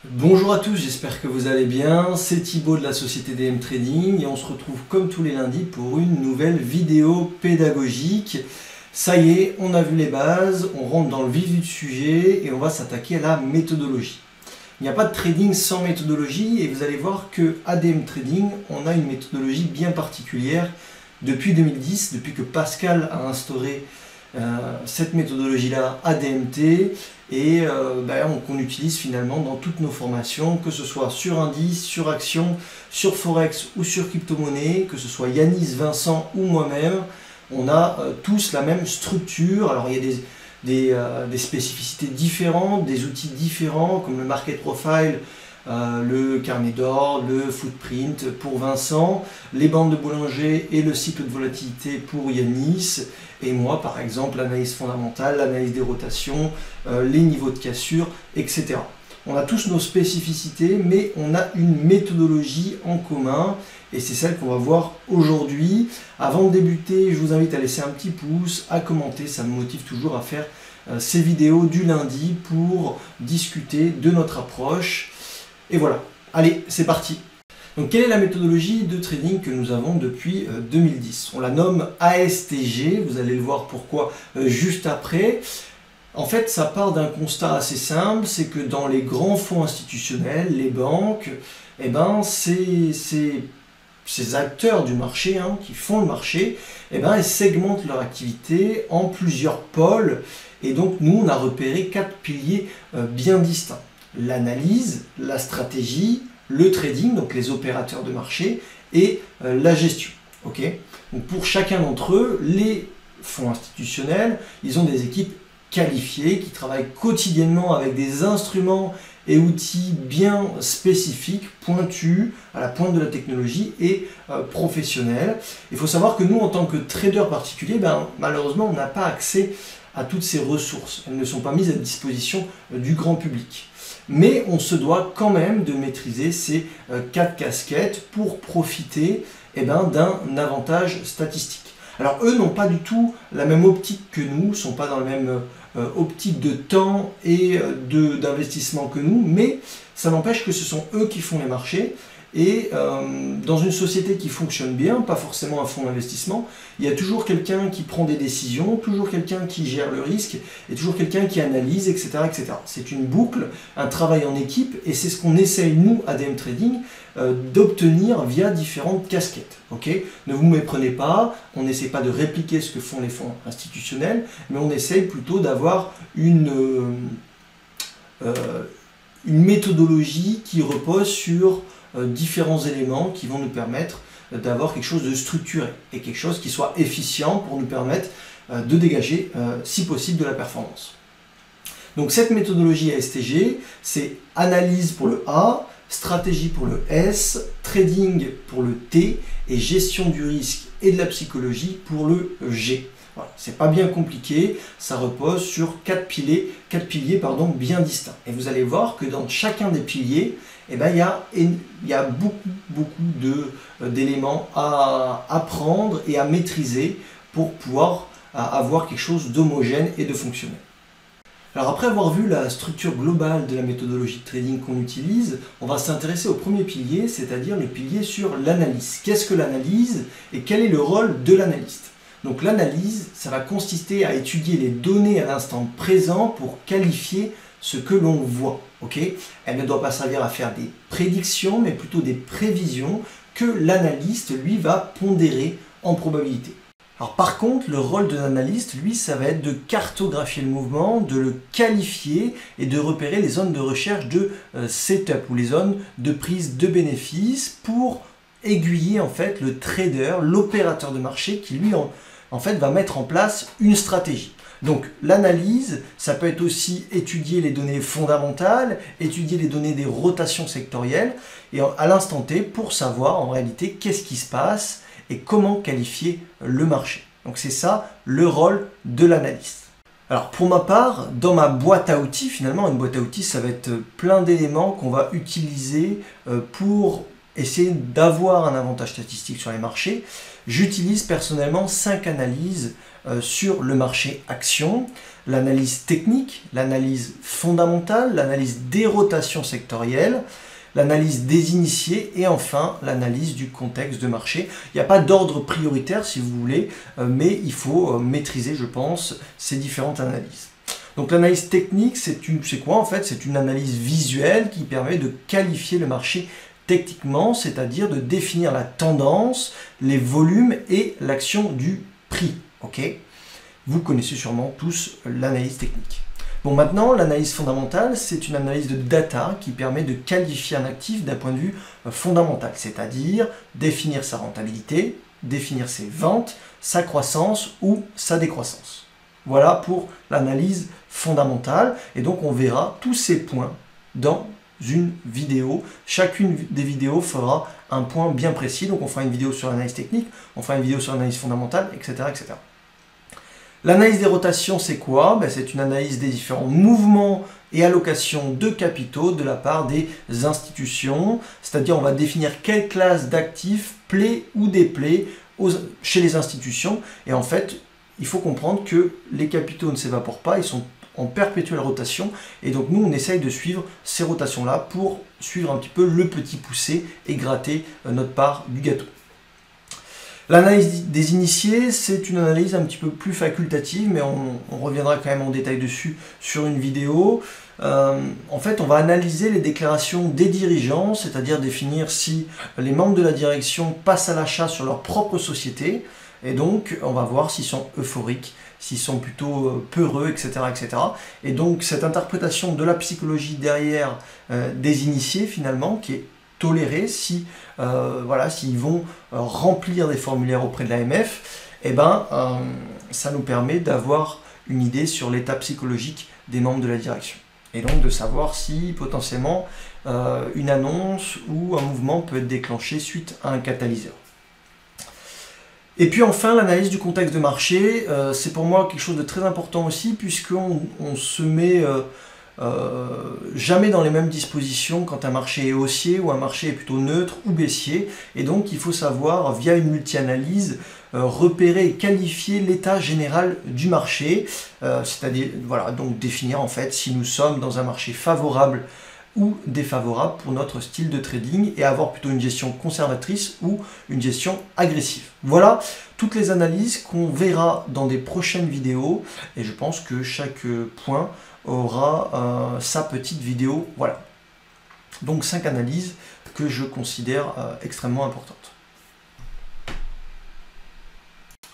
Bonjour à tous, j'espère que vous allez bien. C'est Thibaut de la société DM Trading et on se retrouve comme tous les lundis pour une nouvelle vidéo pédagogique. Ça y est, on a vu les bases, on rentre dans le vif du sujet et on va s'attaquer à la méthodologie. Il n'y a pas de trading sans méthodologie et vous allez voir que ADM Trading, on a une méthodologie bien particulière depuis 2010, depuis que Pascal a instauré cette méthodologie-là ADMT et qu'on utilise finalement dans toutes nos formations, que ce soit sur indice, sur action, sur forex ou sur crypto-monnaie, que ce soit Yanis, Vincent ou moi-même, on a tous la même structure. Alors il y a des spécificités différentes, des outils différents comme le market profile, le carnet d'ordre, le footprint pour Vincent, les bandes de Bollinger et le cycle de volatilité pour Yanis, et moi par exemple l'analyse fondamentale, l'analyse des rotations, les niveaux de cassure, etc. On a tous nos spécificités, mais on a une méthodologie en commun et c'est celle qu'on va voir aujourd'hui. Avant de débuter, je vous invite à laisser un petit pouce, à commenter, ça me motive toujours à faire ces vidéos du lundi pour discuter de notre approche. Et voilà, allez, c'est parti. Donc quelle est la méthodologie de trading que nous avons depuis 2010? On la nomme ASTG, vous allez le voir pourquoi juste après. En fait, ça part d'un constat assez simple, c'est que dans les grands fonds institutionnels, les banques, ces acteurs du marché qui font le marché, ils segmentent leur activité en plusieurs pôles. Et donc nous, on a repéré 4 piliers bien distincts. L'analyse, la stratégie, le trading, donc les opérateurs de marché, et la gestion. Okay, donc pour chacun d'entre eux, les fonds institutionnels, ils ont des équipes qualifiées qui travaillent quotidiennement avec des instruments et outils bien spécifiques, pointus, à la pointe de la technologie et professionnels. Il faut savoir que nous, en tant que traders particuliers, malheureusement, on n'a pas accès à toutes ces ressources. Elles ne sont pas mises à disposition du grand public. Mais on se doit quand même de maîtriser ces 4 casquettes pour profiter d'un avantage statistique. Alors eux n'ont pas du tout la même optique que nous, ne sont pas dans la même optique de temps et d'investissement que nous, mais ça n'empêche que ce sont eux qui font les marchés. Et dans une société qui fonctionne bien, pas forcément un fonds d'investissement, il y a toujours quelqu'un qui prend des décisions, toujours quelqu'un qui gère le risque, et toujours quelqu'un qui analyse, etc. etc. C'est une boucle, un travail en équipe, et c'est ce qu'on essaye, nous, ADM Trading, d'obtenir via différentes casquettes. Okay, ne vous méprenez pas, on n'essaie pas de répliquer ce que font les fonds institutionnels, mais on essaye plutôt d'avoir une méthodologie qui repose sur différents éléments qui vont nous permettre d'avoir quelque chose de structuré et quelque chose qui soit efficient pour nous permettre de dégager, si possible, de la performance. Donc cette méthodologie ASTG, c'est analyse pour le A, stratégie pour le S, trading pour le T et gestion du risque et de la psychologie pour le G. Voilà, c'est pas bien compliqué, ça repose sur 4 piliers bien distincts. Et vous allez voir que dans chacun des piliers, il y a beaucoup d'éléments à apprendre et à maîtriser pour pouvoir avoir quelque chose d'homogène et de fonctionnel. Alors après avoir vu la structure globale de la méthodologie de trading qu'on utilise, on va s'intéresser au premier pilier, c'est-à-dire le pilier sur l'analyse. Qu'est-ce que l'analyse et quel est le rôle de l'analyste? Donc l'analyse, ça va consister à étudier les données à l'instant présent pour qualifier ce que l'on voit. Okay, elle ne doit pas servir à faire des prédictions, mais plutôt des prévisions que l'analyste, lui, va pondérer en probabilité. Alors par contre, le rôle de l'analyste, lui, ça va être de cartographier le mouvement, de le qualifier et de repérer les zones de recherche de setup ou les zones de prise de bénéfices pour aiguiller en fait le trader, l'opérateur de marché qui lui en fait va mettre en place une stratégie. Donc l'analyse, ça peut être aussi étudier les données fondamentales, étudier les données des rotations sectorielles et à l'instant T pour savoir en réalité qu'est-ce qui se passe et comment qualifier le marché. Donc c'est ça le rôle de l'analyste. Alors pour ma part, dans ma boîte à outils, finalement une boîte à outils ça va être plein d'éléments qu'on va utiliser pour essayer d'avoir un avantage statistique sur les marchés. J'utilise personnellement 5 analyses sur le marché action. l'analyse technique, l'analyse fondamentale, l'analyse des rotations sectorielles, l'analyse des initiés et enfin l'analyse du contexte de marché. Il n'y a pas d'ordre prioritaire si vous voulez, mais il faut maîtriser, je pense, ces différentes analyses. Donc l'analyse technique, c'est quoi en fait? C'est une analyse visuelle qui permet de qualifier le marché techniquement, c'est-à-dire de définir la tendance, les volumes et l'action du prix. Ok? Vous connaissez sûrement tous l'analyse technique. Bon, maintenant, l'analyse fondamentale, c'est une analyse de data qui permet de qualifier un actif d'un point de vue fondamental, c'est-à-dire définir sa rentabilité, définir ses ventes, sa croissance ou sa décroissance. Voilà pour l'analyse fondamentale. Et donc, on verra tous ces points dans une vidéo. Chacune des vidéos fera un point bien précis. Donc, on fera une vidéo sur l'analyse technique, on fera une vidéo sur l'analyse fondamentale, etc., etc. L'analyse des rotations, c'est quoi? C'est une analyse des différents mouvements et allocations de capitaux de la part des institutions, c'est-à-dire on va définir quelle classe d'actifs plaît ou déplaît chez les institutions. Et en fait, il faut comprendre que les capitaux ne s'évaporent pas, ils sont en perpétuelle rotation. Et donc nous, on essaye de suivre ces rotations-là pour suivre un petit peu le petit poussé et gratter notre part du gâteau. L'analyse des initiés, c'est une analyse un petit peu plus facultative, mais on reviendra quand même en détail dessus sur une vidéo. En fait, on va analyser les déclarations des dirigeants, c'est-à-dire définir si les membres de la direction passent à l'achat sur leur propre société, et donc on va voir s'ils sont euphoriques, s'ils sont plutôt peureux, etc., etc. Et donc cette interprétation de la psychologie derrière des initiés, finalement, qui est tolérée si s'ils vont remplir des formulaires auprès de l'AMF, ça nous permet d'avoir une idée sur l'état psychologique des membres de la direction. Et donc de savoir si potentiellement une annonce ou un mouvement peut être déclenché suite à un catalyseur. Et puis enfin, l'analyse du contexte de marché, c'est pour moi quelque chose de très important aussi, puisqu'on se met jamais dans les mêmes dispositions quand un marché est haussier ou un marché est plutôt neutre ou baissier. Et donc il faut savoir, via une multi-analyse, repérer et qualifier l'état général du marché, c'est-à-dire donc définir en fait si nous sommes dans un marché favorable ou défavorable pour notre style de trading et avoir plutôt une gestion conservatrice ou une gestion agressive. Voilà toutes les analyses qu'on verra dans des prochaines vidéos et je pense que chaque point aura sa petite vidéo. Voilà. Donc 5 analyses que je considère extrêmement importantes.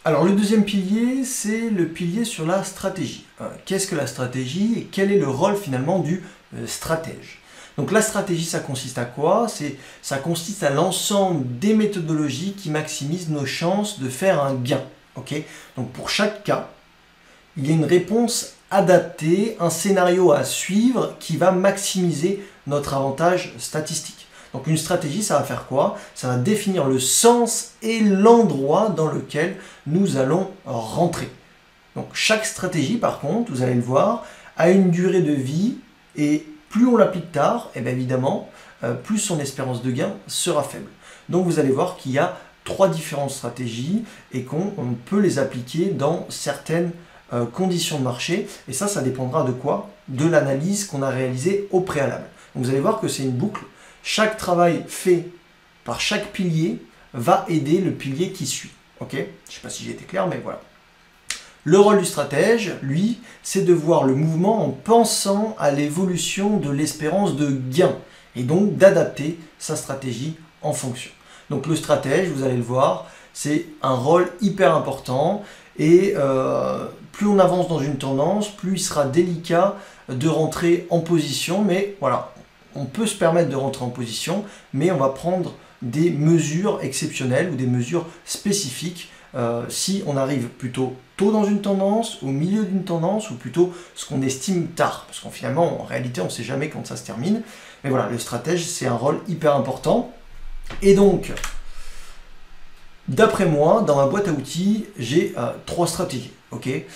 Alors le deuxième pilier, c'est le pilier sur la stratégie. Qu'est-ce que la stratégie et quel est le rôle finalement du stratège? Donc la stratégie, ça consiste à quoi? Ça consiste à l'ensemble des méthodologies qui maximisent nos chances de faire un gain. Okay? Donc pour chaque cas, il y a une réponse adaptée, un scénario à suivre qui va maximiser notre avantage statistique. Donc une stratégie, ça va faire quoi? Ça va définir le sens et l'endroit dans lequel nous allons rentrer. Donc chaque stratégie, par contre, vous allez le voir, a une durée de vie et plus on l'applique tard, et bien évidemment, plus son espérance de gain sera faible. Donc vous allez voir qu'il y a 3 différentes stratégies et qu'on peut les appliquer dans certaines conditions de marché. Et ça dépendra de quoi? De l'analyse qu'on a réalisée au préalable. Donc vous allez voir que c'est une boucle. Chaque travail fait par chaque pilier va aider le pilier qui suit. Ok? Je ne sais pas si j'ai été clair, mais voilà. Le rôle du stratège, lui, c'est de voir le mouvement en pensant à l'évolution de l'espérance de gain et donc d'adapter sa stratégie en fonction. Donc le stratège, vous allez le voir, c'est un rôle hyper important et plus on avance dans une tendance, plus il sera délicat de rentrer en position, mais voilà, on peut se permettre de rentrer en position, mais on va prendre des mesures exceptionnelles ou des mesures spécifiques si on arrive plutôt tôt dans une tendance, au milieu d'une tendance, ou plutôt ce qu'on estime tard. Parce qu'en finalement, en réalité, on ne sait jamais quand ça se termine. Mais voilà, le stratège, c'est un rôle hyper important. Et donc, d'après moi, dans ma boîte à outils, j'ai 3 stratégies. Okay,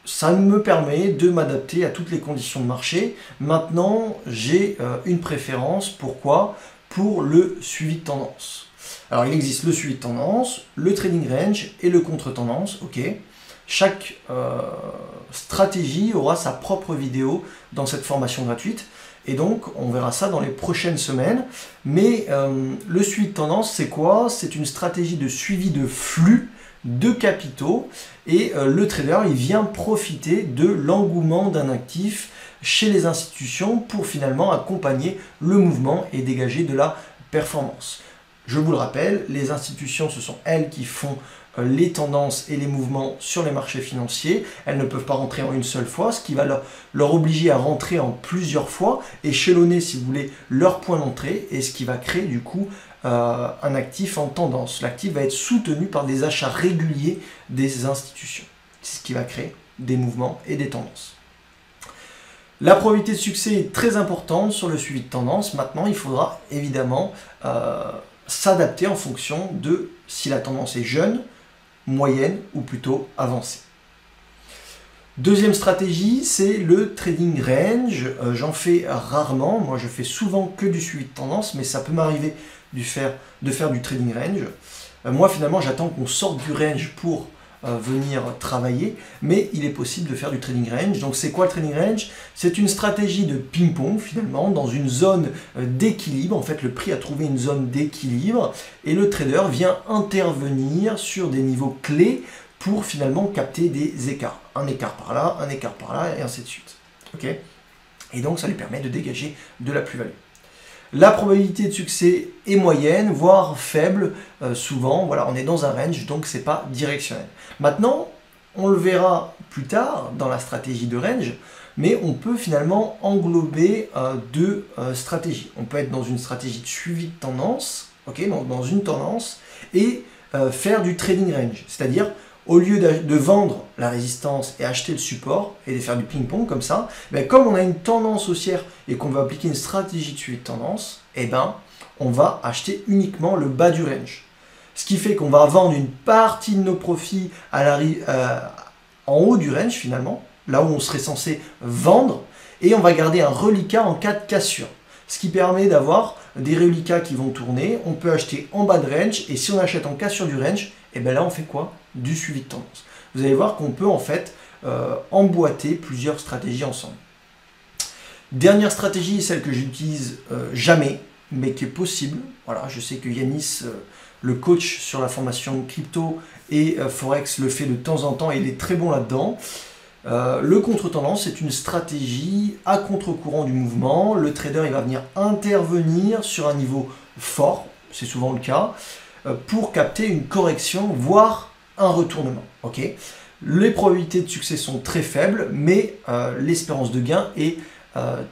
ça me permet de m'adapter à toutes les conditions de marché. Maintenant, j'ai une préférence. Pourquoi? Pour le suivi de tendance. Alors, il existe le suivi de tendance, le trading range et le contre-tendance. Ok. Chaque stratégie aura sa propre vidéo dans cette formation gratuite. Et donc, on verra ça dans les prochaines semaines. Mais le suivi de tendance, c'est quoi? C'est une stratégie de suivi de flux de capitaux. Et le trader, il vient profiter de l'engouement d'un actif chez les institutions pour finalement accompagner le mouvement et dégager de la performance. Je vous le rappelle, les institutions, ce sont elles qui font les tendances et les mouvements sur les marchés financiers. Elles ne peuvent pas rentrer en une seule fois, ce qui va leur obliger à rentrer en plusieurs fois, échelonner, si vous voulez, leur point d'entrée, et ce qui va créer du coup un actif en tendance. L'actif va être soutenu par des achats réguliers des institutions. C'est ce qui va créer des mouvements et des tendances. La probabilité de succès est très importante sur le suivi de tendance. Maintenant, il faudra évidemment s'adapter en fonction de si la tendance est jeune, moyenne ou plutôt avancée. Deuxième stratégie, c'est le trading range. J'en fais rarement. Moi, je fais souvent que du suivi de tendance, mais ça peut m'arriver de faire du trading range. Moi, finalement, j'attends qu'on sorte du range pour venir travailler, mais il est possible de faire du trading range. Donc c'est quoi le trading range? C'est une stratégie de ping-pong finalement dans une zone d'équilibre. En fait, le prix a trouvé une zone d'équilibre et le trader vient intervenir sur des niveaux clés pour finalement capter des écarts. Un écart par là, un écart par là et ainsi de suite. Ok? Et donc ça lui permet de dégager de la plus-value. La probabilité de succès est moyenne, voire faible, souvent. Voilà, on est dans un range, donc c'est pas directionnel. Maintenant, on le verra plus tard dans la stratégie de range, mais on peut finalement englober deux stratégies. On peut être dans une stratégie de suivi de tendance, okay, donc dans une tendance, et faire du trading range, c'est-à-dire au lieu de vendre la résistance et acheter le support et de faire du ping-pong comme ça, ben comme on a une tendance haussière et qu'on veut appliquer une stratégie de suivi de tendance, eh ben, on va acheter uniquement le bas du range. Ce qui fait qu'on va vendre une partie de nos profits en haut du range finalement, là où on serait censé vendre, et on va garder un reliquat en cas de cassure. Ce qui permet d'avoir des reliquats qui vont tourner. On peut acheter en bas de range, et si on achète en cassure du range, et bien là on fait quoi? Du suivi de tendance. Vous allez voir qu'on peut en fait emboîter plusieurs stratégies ensemble. Dernière stratégie, celle que j'utilise jamais, mais qui est possible. Voilà, je sais que Yanis, le coach sur la formation crypto et Forex, le fait de temps en temps et il est très bon là-dedans. Le contre-tendance, c'est une stratégie à contre-courant du mouvement. Le trader, il va venir intervenir sur un niveau fort, c'est souvent le cas, pour capter une correction, voire un retournement. Okay, les probabilités de succès sont très faibles, mais l'espérance de gain est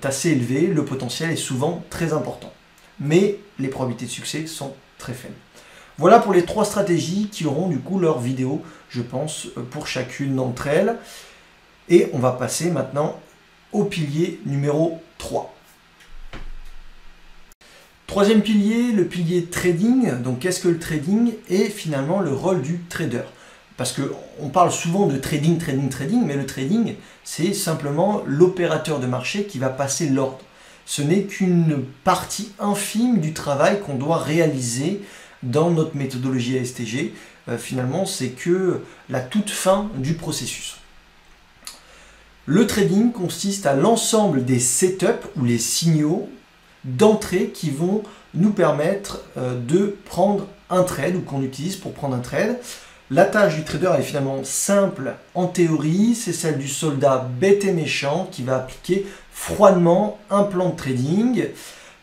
assez élevée, le potentiel est souvent très important. Mais les probabilités de succès sont très faibles. Voilà pour les trois stratégies qui auront du coup leur vidéo, je pense, pour chacune d'entre elles. Et on va passer maintenant au pilier numéro 3. Troisième pilier, le pilier trading. Donc qu'est-ce que le trading? Et finalement le rôle du trader. Parce qu'on parle souvent de trading, mais le trading, c'est simplement l'opérateur de marché qui va passer l'ordre. Ce n'est qu'une partie infime du travail qu'on doit réaliser dans notre méthodologie ASTG. Finalement, c'est que la toute fin du processus. Le trading consiste à l'ensemble des setups ou les signaux d'entrée qui vont nous permettre de prendre un trade ou qu'on utilise pour prendre un trade. La tâche du trader est finalement simple en théorie, c'est celle du soldat bête et méchant qui va appliquer froidement un plan de trading.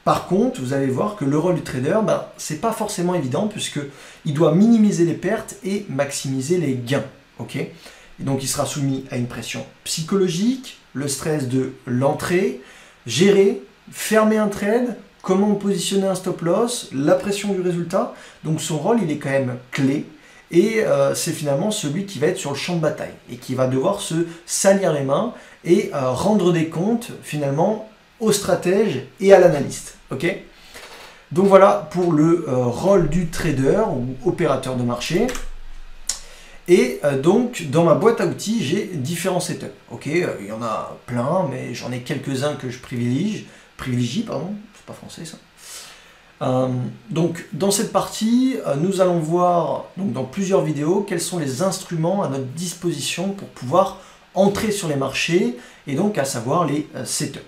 Par contre, vous allez voir que le rôle du trader, c'est pas forcément évident puisqu'il doit minimiser les pertes et maximiser les gains. Okay, et donc il sera soumis à une pression psychologique, le stress de l'entrée, gérer, fermer un trade, comment positionner un stop loss, la pression du résultat. Donc son rôle, il est quand même clé. Et c'est finalement celui qui va être sur le champ de bataille et qui va devoir se salir les mains et rendre des comptes finalement au stratège et à l'analyste. Okay, donc voilà pour le rôle du trader ou opérateur de marché. Et donc dans ma boîte à outils, j'ai différents setups. Okay, il y en a plein, mais j'en ai quelques-uns que je privilégie, pardon, c'est pas français ça. Donc dans cette partie, nous allons voir donc, dans plusieurs vidéos quels sont les instruments à notre disposition pour pouvoir entrer sur les marchés et donc à savoir les setups.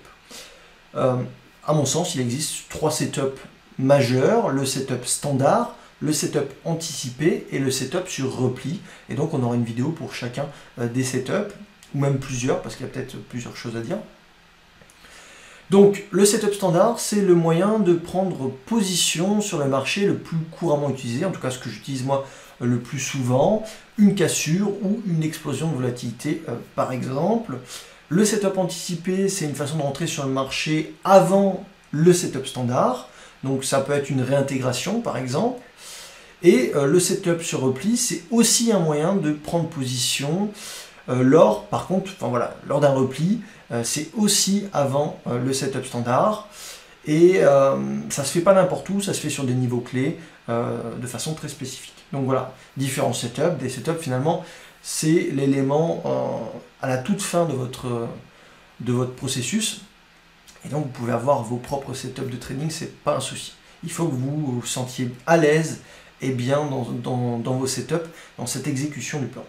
À mon sens, il existe 3 setups majeurs, le setup standard, le setup anticipé et le setup sur repli. Et donc on aura une vidéo pour chacun des setups, ou même plusieurs, parce qu'il y a peut-être plusieurs choses à dire. Donc le setup standard, c'est le moyen de prendre position sur le marché le plus couramment utilisé, en tout cas ce que j'utilise moi le plus souvent, une cassure ou une explosion de volatilité par exemple. Le setup anticipé, c'est une façon de rentrer sur le marché avant le setup standard, donc ça peut être une réintégration par exemple. Et le setup sur repli, c'est aussi un moyen de prendre position lors d'un repli. C'est aussi avant le setup standard et ça se fait pas n'importe où, ça se fait sur des niveaux clés de façon très spécifique. Donc voilà, différents setups. Des setups finalement c'est l'élément à la toute fin de votre processus et donc vous pouvez avoir vos propres setups de trading, c'est pas un souci. Il faut que vous vous sentiez à l'aise et bien dans vos setups, dans cette exécution du plan.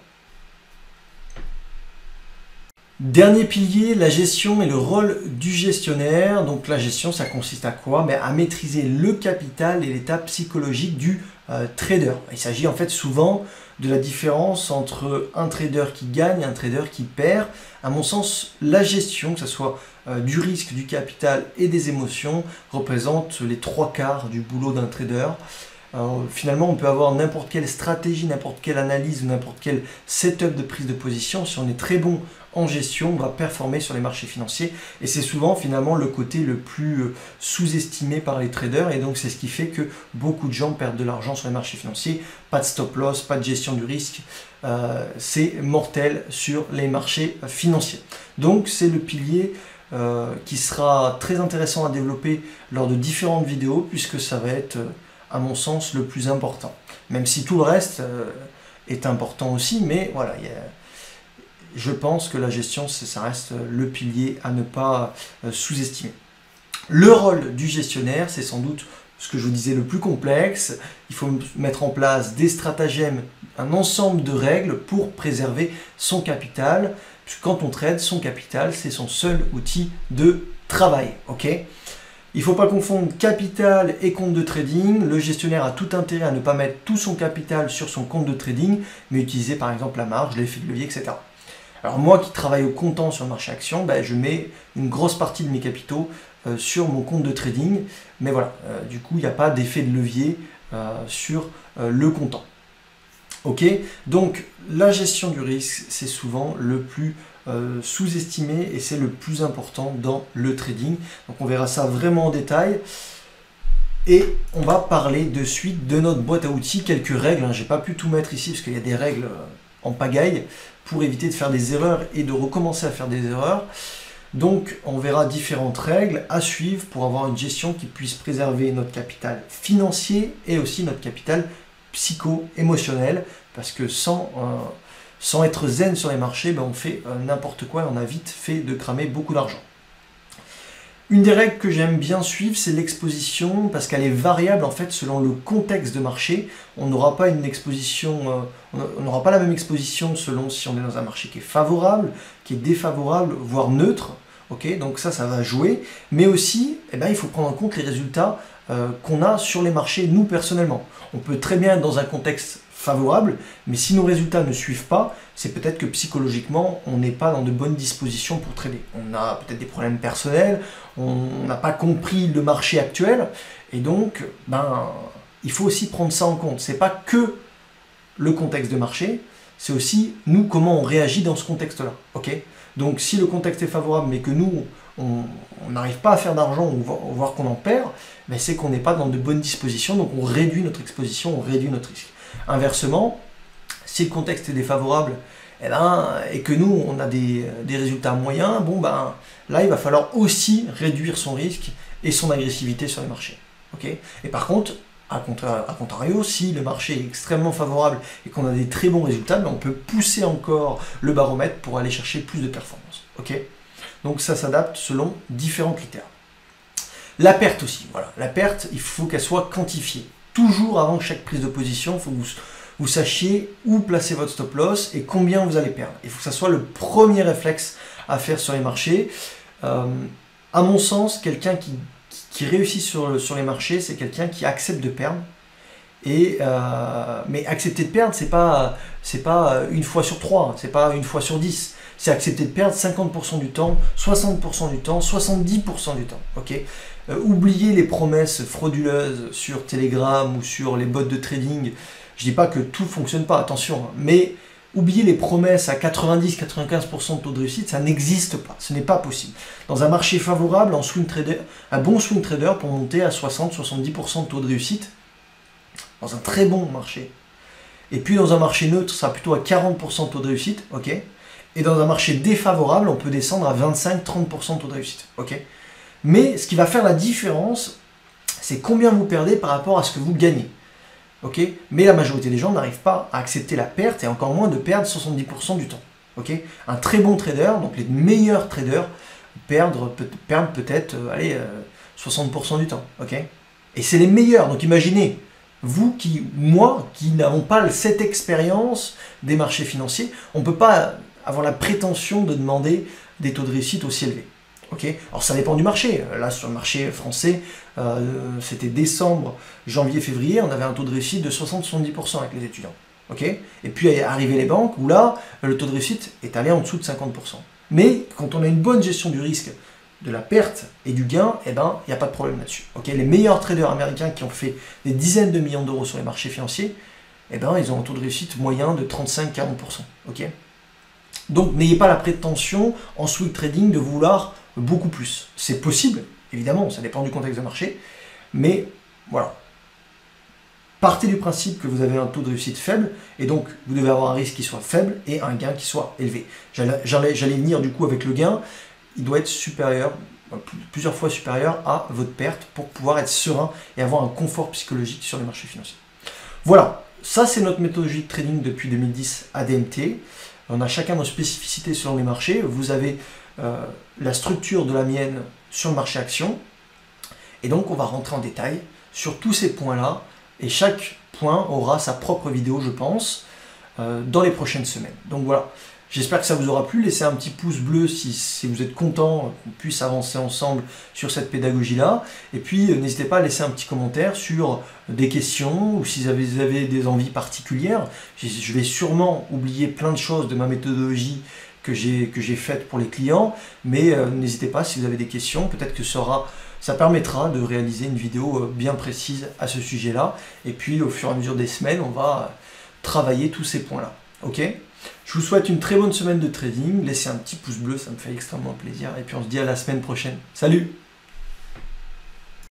Dernier pilier, la gestion et le rôle du gestionnaire. Donc la gestion, ça consiste à quoi? À maîtriser le capital et l'état psychologique du trader. Il s'agit en fait souvent de la différence entre un trader qui gagne et un trader qui perd. À mon sens, la gestion, que ce soit du risque, du capital et des émotions, représente les 3/4 du boulot d'un trader. Finalement, on peut avoir n'importe quelle stratégie, n'importe quelle analyse, n'importe quel setup de prise de position. Si on est très bon en gestion, on va performer sur les marchés financiers. Et c'est souvent finalement le côté le plus sous-estimé par les traders. Et donc c'est ce qui fait que beaucoup de gens perdent de l'argent sur les marchés financiers. Pas de stop loss, pas de gestion du risque. C'est mortel sur les marchés financiers. Donc c'est le pilier qui sera très intéressant à développer lors de différentes vidéos puisque ça va être à mon sens le plus important. Même si tout le reste est important aussi, mais voilà, je pense que la gestion, ça reste le pilier à ne pas sous-estimer. Le rôle du gestionnaire, c'est sans doute ce que je vous disais le plus complexe. Il faut mettre en place des stratagèmes, un ensemble de règles pour préserver son capital. Puisque quand on trade, son capital, c'est son seul outil de travail. Okay ? Il ne faut pas confondre capital et compte de trading. Le gestionnaire a tout intérêt à ne pas mettre tout son capital sur son compte de trading, mais utiliser par exemple la marge, l'effet de levier, etc. Alors moi qui travaille au comptant sur le marché action, je mets une grosse partie de mes capitaux sur mon compte de trading. Mais voilà, du coup il n'y a pas d'effet de levier sur le comptant. Ok, donc la gestion du risque, c'est souvent le plus sous-estimé et c'est le plus important dans le trading. Donc on verra ça vraiment en détail. Et on va parler de suite de notre boîte à outils, quelques règles. Je n'ai pas pu tout mettre ici parce qu'il y a des règles en pagaille pour éviter de faire des erreurs et de recommencer à faire des erreurs. Donc on verra différentes règles à suivre pour avoir une gestion qui puisse préserver notre capital financier et aussi notre capital psycho-émotionnel, parce que sans être zen sur les marchés, on fait n'importe quoi et on a vite fait de cramer beaucoup d'argent. Une des règles que j'aime bien suivre, c'est l'exposition, parce qu'elle est variable en fait selon le contexte de marché. On n'aura pas une exposition, on n'aura pas la même exposition selon si on est dans un marché qui est favorable, qui est défavorable, voire neutre. Okay, donc ça va jouer. Mais aussi, il faut prendre en compte les résultats qu'on a sur les marchés, nous personnellement. On peut très bien être dans un contexte favorable, mais si nos résultats ne suivent pas, c'est peut-être que psychologiquement, on n'est pas dans de bonnes dispositions pour trader. On a peut-être des problèmes personnels, on n'a pas compris le marché actuel, et donc, il faut aussi prendre ça en compte. C'est pas que le contexte de marché, c'est aussi nous, comment on réagit dans ce contexte-là. Okay, donc si le contexte est favorable, mais que nous, on n'arrive pas à faire d'argent, ou voire qu'on en perd, c'est qu'on n'est pas dans de bonnes dispositions, donc on réduit notre exposition, on réduit notre risque. Inversement, si le contexte est défavorable et que nous on a des résultats moyens, là il va falloir aussi réduire son risque et son agressivité sur les marchés. Okay, et par contre, à contrario, si le marché est extrêmement favorable et qu'on a des très bons résultats, on peut pousser encore le baromètre pour aller chercher plus de performance. Okay, donc ça s'adapte selon différents critères. La perte aussi, voilà. La perte, il faut qu'elle soit quantifiée. Toujours avant chaque prise de position, il faut que vous sachiez où placer votre stop loss et combien vous allez perdre. Il faut que ça soit le premier réflexe à faire sur les marchés. À mon sens, quelqu'un qui réussit sur les marchés, c'est quelqu'un qui accepte de perdre. Mais accepter de perdre, c'est pas une fois sur 3, c'est pas une fois sur 10. C'est accepter de perdre 50% du temps, 60% du temps, 70% du temps. Okay, oubliez les promesses frauduleuses sur Telegram ou sur les bots de trading. Je dis pas que tout fonctionne pas, attention, hein, mais oubliez les promesses à 90-95% de taux de réussite, ça n'existe pas, ce n'est pas possible. Dans un marché favorable, en swing trader, un bon swing trader pour monter à 60-70% de taux de réussite, dans un très bon marché. Et puis dans un marché neutre, ça sera plutôt à 40% de taux de réussite, ok. Et dans un marché défavorable, on peut descendre à 25-30% de taux de réussite, ok. Mais ce qui va faire la différence, c'est combien vous perdez par rapport à ce que vous gagnez. Okay, mais la majorité des gens n'arrivent pas à accepter la perte et encore moins de perdre 70% du temps. Okay, un très bon trader, donc les meilleurs traders, perdent peut-être 60% du temps. Okay, et c'est les meilleurs. Donc imaginez, moi, qui n'avons pas cette expérience des marchés financiers, on ne peut pas avoir la prétention de demander des taux de réussite aussi élevés. Okay, alors ça dépend du marché. Là sur le marché français, c'était décembre, janvier, février, on avait un taux de réussite de 60-70% avec les étudiants. Okay, et puis arrivé les banques où là, le taux de réussite est allé en dessous de 50%. Mais quand on a une bonne gestion du risque, de la perte et du gain, eh ben, il n'y a pas de problème là-dessus. Okay, les meilleurs traders américains qui ont fait des dizaines de millions d'euros sur les marchés financiers, eh ben, ils ont un taux de réussite moyen de 35-40%. Okay, donc n'ayez pas la prétention en swing trading de vouloir beaucoup plus. C'est possible, évidemment, ça dépend du contexte de marché, mais voilà. Partez du principe que vous avez un taux de réussite faible, et donc vous devez avoir un risque qui soit faible et un gain qui soit élevé. J'allais venir du coup avec le gain, il doit être supérieur, plusieurs fois supérieur à votre perte pour pouvoir être serein et avoir un confort psychologique sur les marchés financiers. Voilà, ça c'est notre méthodologie de trading depuis 2010 à DMT. On a chacun nos spécificités selon les marchés. Vous avez la structure de la mienne sur le marché action. Et donc, on va rentrer en détail sur tous ces points-là. Et chaque point aura sa propre vidéo, je pense, dans les prochaines semaines. Donc voilà, j'espère que ça vous aura plu. Laissez un petit pouce bleu si vous êtes content qu'on puisse avancer ensemble sur cette pédagogie-là. Et puis, n'hésitez pas à laisser un petit commentaire sur des questions ou si vous avez des envies particulières. Je vais sûrement oublier plein de choses de ma méthodologie que j'ai faite pour les clients, mais n'hésitez pas si vous avez des questions, peut-être que ça permettra de réaliser une vidéo bien précise à ce sujet-là, et puis au fur et à mesure des semaines, on va travailler tous ces points-là. Ok ? Je vous souhaite une très bonne semaine de trading, laissez un petit pouce bleu, ça me fait extrêmement plaisir, et puis on se dit à la semaine prochaine. Salut!